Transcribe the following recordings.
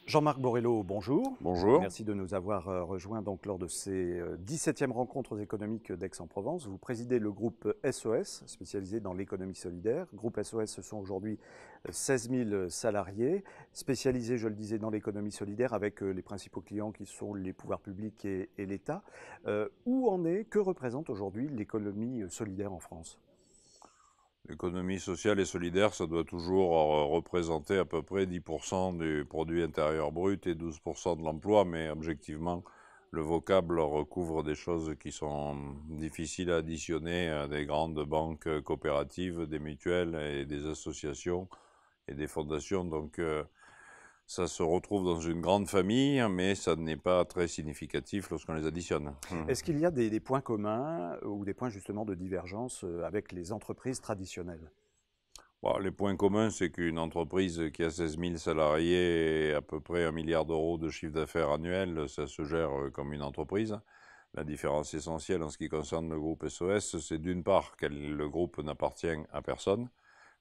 Jean-Marc Borrello, bonjour. Bonjour. Merci de nous avoir rejoints donc lors de ces 17e rencontres économiques d'Aix-en-Provence. Vous présidez le groupe SOS, spécialisé dans l'économie solidaire. Groupe SOS, ce sont aujourd'hui 16 000 salariés, spécialisés, je le disais, dans l'économie solidaire, avec les principaux clients qui sont les pouvoirs publics et l'État. Où en est, que représente aujourd'hui l'économie solidaire en France ? L'économie sociale et solidaire, ça doit toujours représenter à peu près 10% du produit intérieur brut et 12% de l'emploi, mais objectivement, le vocable recouvre des choses qui sont difficiles à additionner à des grandes banques coopératives, des mutuelles et des associations et des fondations. Donc, ça se retrouve dans une grande famille, mais ça n'est pas très significatif lorsqu'on les additionne. Est-ce qu'il y a des points communs ou des points justement de divergence avec les entreprises traditionnelles ? Bon, les points communs, c'est qu'une entreprise qui a 16 000 salariés et à peu près 1 milliard d'euros de chiffre d'affaires annuel, ça se gère comme une entreprise. La différence essentielle en ce qui concerne le groupe SOS, c'est d'une part que le groupe n'appartient à personne,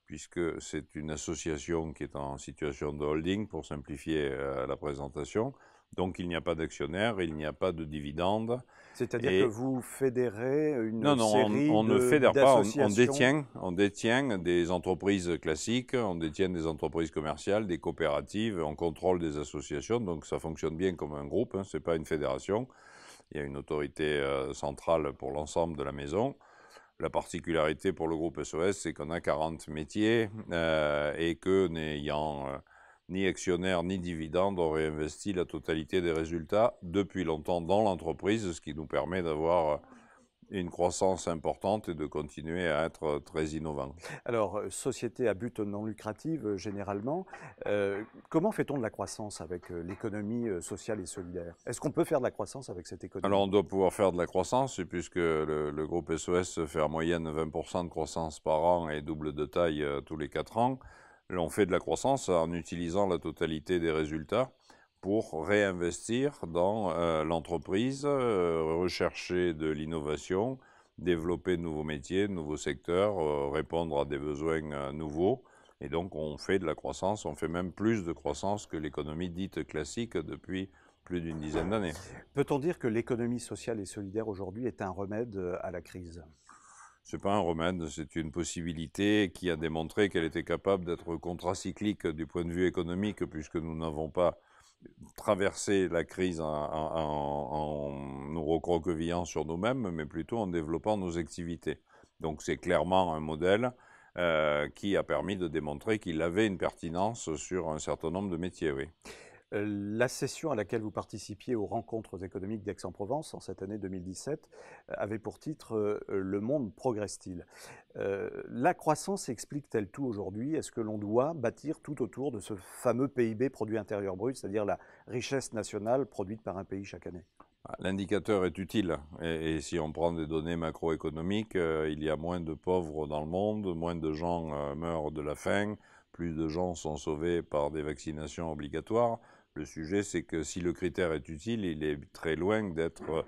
puisque c'est une association qui est en situation de holding, pour simplifier la présentation. Donc il n'y a pas d'actionnaire, il n'y a pas de dividendes. C'est-à-dire que Et vous fédérez non, une non, série on ne fédère pas, d'associations. on détient des entreprises classiques, on détient des entreprises commerciales, des coopératives, on contrôle des associations, donc ça fonctionne bien comme un groupe, hein, ce n'est pas une fédération. Il y a une autorité centrale pour l'ensemble de la maison. La particularité pour le groupe SOS, c'est qu'on a 40 métiers et que, n'ayant ni actionnaire ni dividende, on réinvestit la totalité des résultats depuis longtemps dans l'entreprise, ce qui nous permet d'avoir une croissance importante et de continuer à être très innovant. Alors, société à but non lucratif, généralement. Comment fait-on de la croissance avec l'économie sociale et solidaire ? Est-ce qu'on peut faire de la croissance avec cette Alors, économie ? on doit pouvoir faire de la croissance, puisque le groupe SOS fait en moyenne 20% de croissance par an et double de taille tous les 4 ans. Là, on fait de la croissance en utilisant la totalité des résultats pour réinvestir dans l'entreprise, rechercher de l'innovation, développer de nouveaux métiers, de nouveaux secteurs, répondre à des besoins nouveaux. Et donc, on fait de la croissance, on fait même plus de croissance que l'économie dite classique depuis plus d'une dizaine d'années. Peut-on dire que l'économie sociale et solidaire aujourd'hui est un remède à la crise ? Ce n'est pas un remède, c'est une possibilité qui a démontré qu'elle était capable d'être contracyclique du point de vue économique, puisque nous n'avons pas traversé la crise en nous recroquevillant sur nous-mêmes, mais plutôt en développant nos activités. Donc c'est clairement un modèle qui a permis de démontrer qu'il avait une pertinence sur un certain nombre de métiers, oui. La session à laquelle vous participiez aux rencontres économiques d'Aix-en-Provence en cette année 2017 avait pour titre Le monde progresse-t-il ? La croissance explique-t-elle tout aujourd'hui ? Est-ce que l'on doit bâtir tout autour de ce fameux PIB, produit intérieur brut, c'est-à-dire la richesse nationale produite par un pays chaque année ? L'indicateur est utile et si on prend des données macroéconomiques, il y a moins de pauvres dans le monde, moins de gens meurent de la faim, plus de gens sont sauvés par des vaccinations obligatoires. Le sujet, c'est que si le critère est utile, il est très loin d'être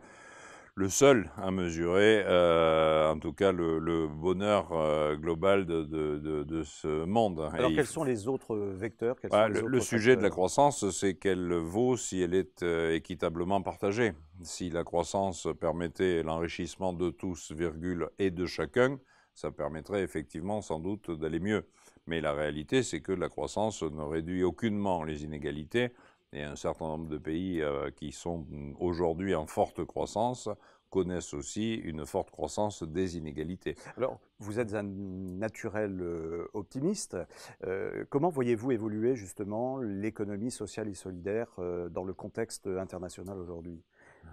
le seul à mesurer, en tout cas, le bonheur global de ce monde. Alors quels sont les autres vecteurs, quels sont les Le autres sujet de la facteurs ? croissance, c'est qu'elle vaut si elle est équitablement partagée. Si la croissance permettait l'enrichissement de tous, virgule, et de chacun, ça permettrait effectivement sans doute d'aller mieux. Mais la réalité, c'est que la croissance ne réduit aucunement les inégalités. Et un certain nombre de pays qui sont aujourd'hui en forte croissance connaissent aussi une forte croissance des inégalités. Alors, vous êtes un naturel optimiste. Comment voyez-vous évoluer justement l'économie sociale et solidaire dans le contexte international aujourd'hui ?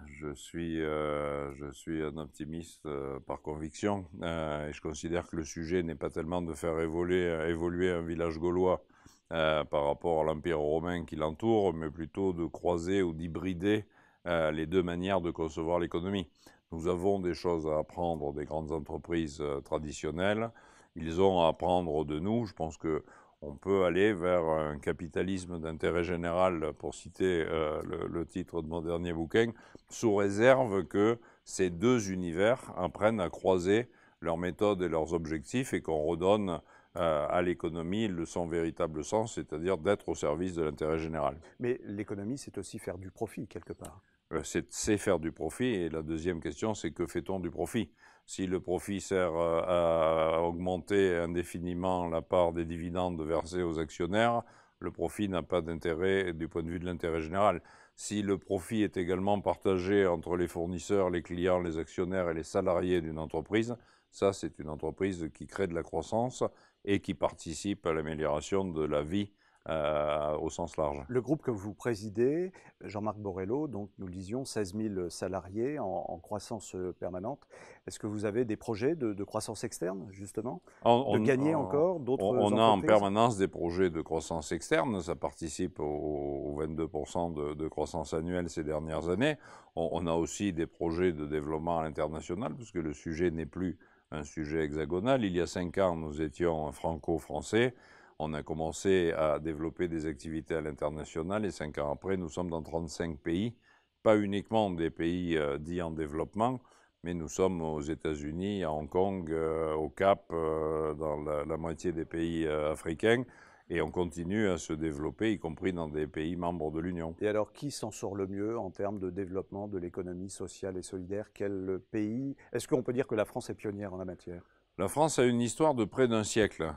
Je suis un optimiste par conviction et je considère que le sujet n'est pas tellement de faire évoluer un village gaulois par rapport à l'Empire romain qui l'entoure, mais plutôt de croiser ou d'hybrider les deux manières de concevoir l'économie. Nous avons des choses à apprendre des grandes entreprises traditionnelles. Ils ont à apprendre de nous. Je pense que on peut aller vers un capitalisme d'intérêt général, pour citer le titre de mon dernier bouquin, sous réserve que ces deux univers apprennent à croiser leurs méthodes et leurs objectifs et qu'on redonne à l'économie son véritable sens, c'est-à-dire d'être au service de l'intérêt général. Mais l'économie, c'est aussi faire du profit quelque part. C'est faire du profit. Et la deuxième question, c'est que fait-on du profit? Si le profit sert à augmenter indéfiniment la part des dividendes versés aux actionnaires, le profit n'a pas d'intérêt du point de vue de l'intérêt général. Si le profit est également partagé entre les fournisseurs, les clients, les actionnaires et les salariés d'une entreprise, ça, c'est une entreprise qui crée de la croissance et qui participe à l'amélioration de la vie au sens large. Le groupe que vous présidez, Jean-Marc Borrello, donc nous le disions, 16 000 salariés en croissance permanente. Est-ce que vous avez des projets de croissance externe, justement, de gagner encore d'autres On a en entreprises? permanence des projets de croissance externe. Ça participe aux 22% de croissance annuelle ces dernières années. On a aussi des projets de développement à l'international, puisque le sujet n'est plus un sujet hexagonal. Il y a 5 ans, nous étions franco-français. On a commencé à développer des activités à l'international et 5 ans après, nous sommes dans 35 pays, pas uniquement des pays dits en développement, mais nous sommes aux États-Unis, à Hong Kong, au Cap, dans la moitié des pays africains, et on continue à se développer, y compris dans des pays membres de l'Union. Et alors, qui s'en sort le mieux en termes de développement de l'économie sociale et solidaire? Quel pays? Est-ce qu'on peut dire que la France est pionnière en la matière? La France a une histoire de près d'un siècle.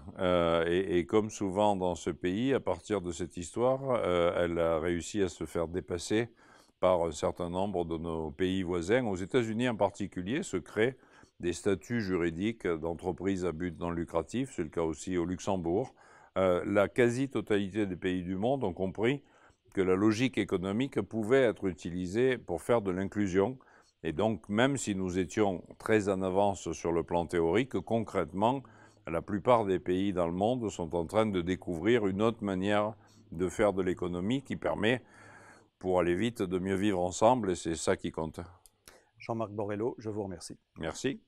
Et comme souvent dans ce pays, à partir de cette histoire, elle a réussi à se faire dépasser par un certain nombre de nos pays voisins. Aux États-Unis en particulier, se créent des statuts juridiques d'entreprises à but non lucratif. C'est le cas aussi au Luxembourg. La quasi-totalité des pays du monde ont compris que la logique économique pouvait être utilisée pour faire de l'inclusion. Et donc, même si nous étions très en avance sur le plan théorique, concrètement, la plupart des pays dans le monde sont en train de découvrir une autre manière de faire de l'économie qui permet, pour aller vite, de mieux vivre ensemble, et c'est ça qui compte. Jean-Marc Borrello, je vous remercie. Merci.